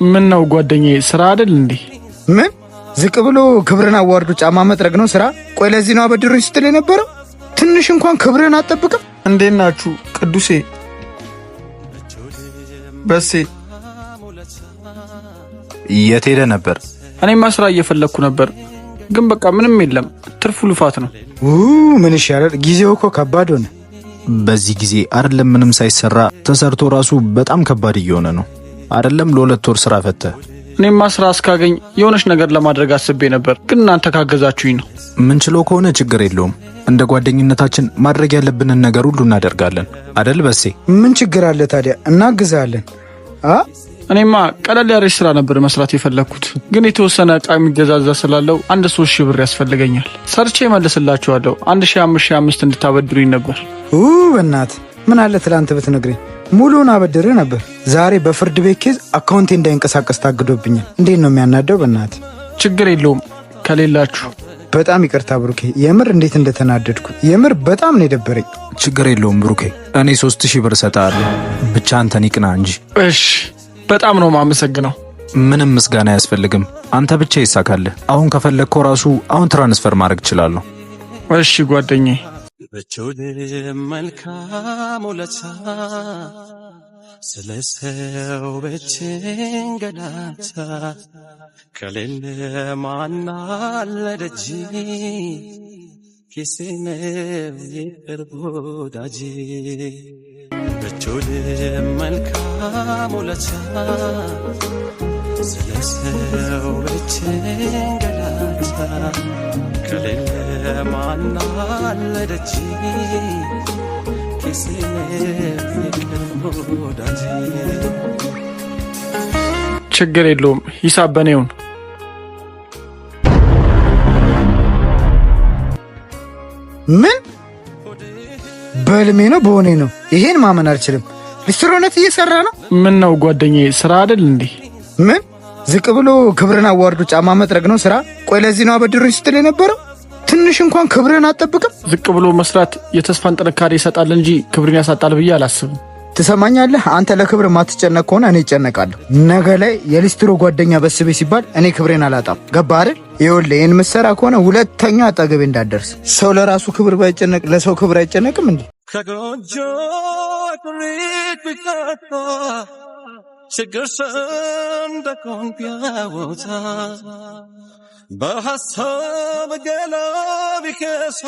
ምን ነው ጓደኛዬ ስራ አይደል እንዴ? ምን ዝቅ ብሎ ክብርን አዋርዱ ጫማ መጥረግ ነው ስራ? ቆይ ለዚህ ነው አበድሩኝ ስትል የነበረው? ትንሽ እንኳን ክብርን አትጠብቅም? እንዴት ናችሁ ቅዱሴ በሴ? የት ሄደ ነበር? እኔማ ስራ እየፈለኩ ነበር፣ ግን በቃ ምንም የለም፣ ትርፉ ልፋት ነው። ምን ይሻላል? ጊዜው እኮ ከባድ ሆነ። በዚህ ጊዜ አይደለም ምንም ሳይሰራ ተሰርቶ ራሱ በጣም ከባድ እየሆነ ነው። አይደለም ለ2 ወር ስራ ፈተ። እኔማ ስራ እስካገኝ የሆነች ነገር ለማድረግ አስቤ ነበር፣ ግን እናንተ ካገዛችሁኝ ነው። ምን ችሎ ከሆነ ችግር የለውም። እንደ ጓደኝነታችን ማድረግ ያለብንን ነገር ሁሉ እናደርጋለን አይደል በሴ? ምን ችግር አለ ታዲያ? እናግዛለን። እኔማ ቀለል ያለች ስራ ነበር መስራት የፈለኩት፣ ግን የተወሰነ ዕቃ የሚገዛዛ ስላለው 3,000 ብር ያስፈልገኛል። ሰርቼ መልስላችኋለሁ። 1,500 እንድታበድሩኝ ነበር። በእናት ምን አለ ትላንት ብትነግረኝ ሙሉውን አበድርህ ነበር። ዛሬ በፍርድ ቤት ኬዝ አካውንቴ እንዳይንቀሳቀስ ታግዶብኛል። እንዴት ነው የሚያናደው? በእናት ችግር የለውም ከሌላችሁ። በጣም ይቅርታ ብሩኬ፣ የምር እንዴት እንደተናደድኩ የምር በጣም ነው የደበረኝ። ችግር የለውም ብሩኬ፣ እኔ 3,000 ብር እሰጥሃለሁ። ብቻ አንተን ይቅና እንጂ። እሺ በጣም ነው ማመሰግነው። ምንም ምስጋና አያስፈልግም። አንተ ብቻ ይሳካልህ። አሁን ከፈለግከው ራሱ አሁን ትራንስፈር ማድረግ እችላለሁ። እሺ ጓደኛዬ። በቾድ መልካም ውለታ ስለሰው በችንገላታ ከሌለ ማናለደጂ ኪስነው የቅርብ ወዳጅ በቾድ መልካም ውለታ ስለሰው በችንገላታ ከሌለ ማናለደጂ ኪስነው ወዳጅ ችግር የለውም ሂሳብ በኔውን። ምን በልሜ ነው በሆኔ ነው? ይሄን ማመን አልችልም። ሊስትሮነት እየሰራ ነው? ምን ነው ጓደኛዬ ስራ አይደል እንዴ? ምን ዝቅ ብሎ ክብርን አዋርዱ ጫማ መጥረግ ነው ስራ? ቆይ ለዚህ ነው አበድሩኝ ስትል የነበረው? ትንሽ እንኳን ክብርን አትጠብቅም? ዝቅ ብሎ መስራት የተስፋን ጥንካሬ ይሰጣል እንጂ ክብርን ያሳጣል ብዬ አላስብም። ትሰማኛለህ? አንተ ለክብር ማትጨነቅ ከሆነ እኔ እጨነቃለሁ። ነገ ላይ የሊስትሮ ጓደኛ በስቤ ሲባል እኔ ክብሬን አላጣም። ገባህ አይደል? ይኸውልህ ይህን ምሰራ ከሆነ ሁለተኛ አጠገቤ እንዳትደርስ። ሰው ለራሱ ክብር ባይጨነቅ ለሰው ክብር አይጨነቅም እንዴ? ከጎጆ ጥሪት ቢቀጣ ችግር ሰንደቆን ቢያወጣ በሐሳብ ገላ ቢከሳ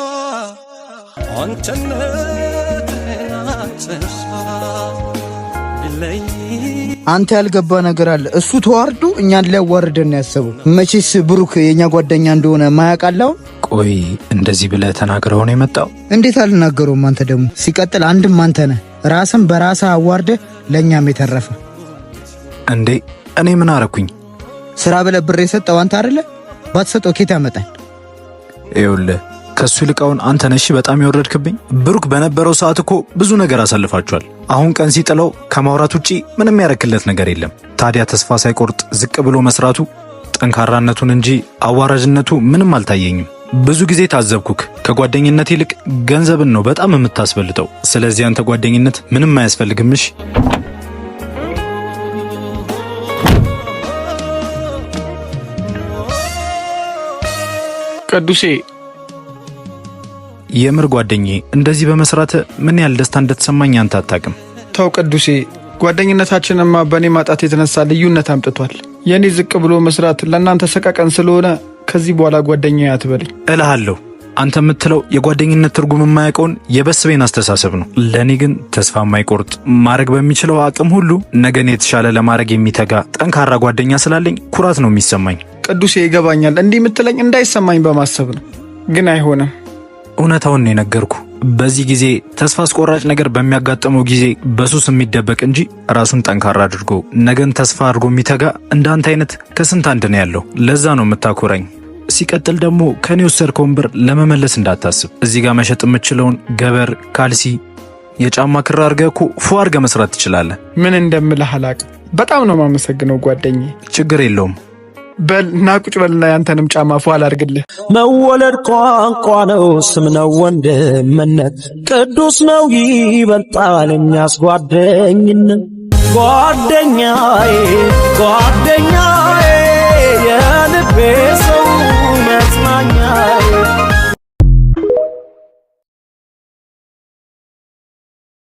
አንተነትን አትርሳ። አንተ ያልገባ ነገር አለ። እሱ ተዋርዶ እኛን ሊያዋርደን ያሰበው። መቼስ ብሩክ የኛ ጓደኛ እንደሆነ ማያውቃለው። ቆይ እንደዚህ ብለህ ተናግረው ነው የመጣው? እንዴት አልናገረውም? አንተ ደግሞ ሲቀጥል አንድም አንተ ነህ ራስን በራስህ አዋርደ ለኛም የተረፈ እንዴ። እኔ ምን አረኩኝ? ስራ ብለህ ብር የሰጠው አንተ አይደለ? ባትሰጠው ኬት ያመጣል? ይኸውልህ ከሱ ልቃውን አንተ ነሽ በጣም ያወረድክብኝ። ብሩክ በነበረው ሰዓት እኮ ብዙ ነገር አሳልፋችኋል። አሁን ቀን ሲጥለው ከማውራት ውጪ ምንም ያረክለት ነገር የለም። ታዲያ ተስፋ ሳይቆርጥ ዝቅ ብሎ መስራቱ ጠንካራነቱን እንጂ አዋራጅነቱ ምንም አልታየኝም። ብዙ ጊዜ ታዘብኩክ። ከጓደኝነት ይልቅ ገንዘብን ነው በጣም የምታስበልጠው። ስለዚህ አንተ ጓደኝነት ምንም አያስፈልግምሽ። ቅዱሴ የምር ጓደኛዬ እንደዚህ በመስራት ምን ያህል ደስታ እንደተሰማኝ አንተ አታውቅም። ተው ቅዱሴ፣ ጓደኝነታችንማ በኔ ማጣት የተነሳ ልዩነት አምጥቷል። የኔ ዝቅ ብሎ መስራት ለእናንተ ሰቀቀን ስለሆነ ከዚህ በኋላ ጓደኛዬ አትበልኝ እልሃለሁ። አንተ የምትለው የጓደኝነት ትርጉም የማያውቀውን የበስቤን አስተሳሰብ ነው። ለእኔ ግን ተስፋ የማይቆርጥ ማድረግ በሚችለው አቅም ሁሉ ነገን የተሻለ ለማድረግ የሚተጋ ጠንካራ ጓደኛ ስላለኝ ኩራት ነው የሚሰማኝ። ቅዱሴ ይገባኛል፣ እንዲህ የምትለኝ እንዳይሰማኝ በማሰብ ነው፣ ግን አይሆንም። እውነታውን የነገርኩ። በዚህ ጊዜ ተስፋ አስቆራጭ ነገር በሚያጋጥመው ጊዜ በሱስ የሚደበቅ እንጂ ራሱን ጠንካራ አድርጎ ነገን ተስፋ አድርጎ የሚተጋ እንዳንተ አይነት ከስንት አንድ ነው ያለው። ለዛ ነው የምታኮራኝ። ሲቀጥል ደግሞ ከኔ ወሰድከውን ብር ለመመለስ እንዳታስብ። እዚህ ጋር መሸጥ የምችለውን ገበር፣ ካልሲ፣ የጫማ ክር አድርገህ እኮ ፉ አድርገህ መስራት ትችላለህ። ምን እንደምልህ አላቅም። በጣም ነው የማመሰግነው ጓደኛዬ። ችግር የለውም። በል ናቁጭ በልና ያንተንም ጫማ ፏ አላርግልህ። መወለድ ቋንቋ ነው፣ ስም ነው ወንድምነት፣ ቅዱስ ነው ይበልጣል የሚያስጓደኝነት ጓደኛዬ ጓደኛዬ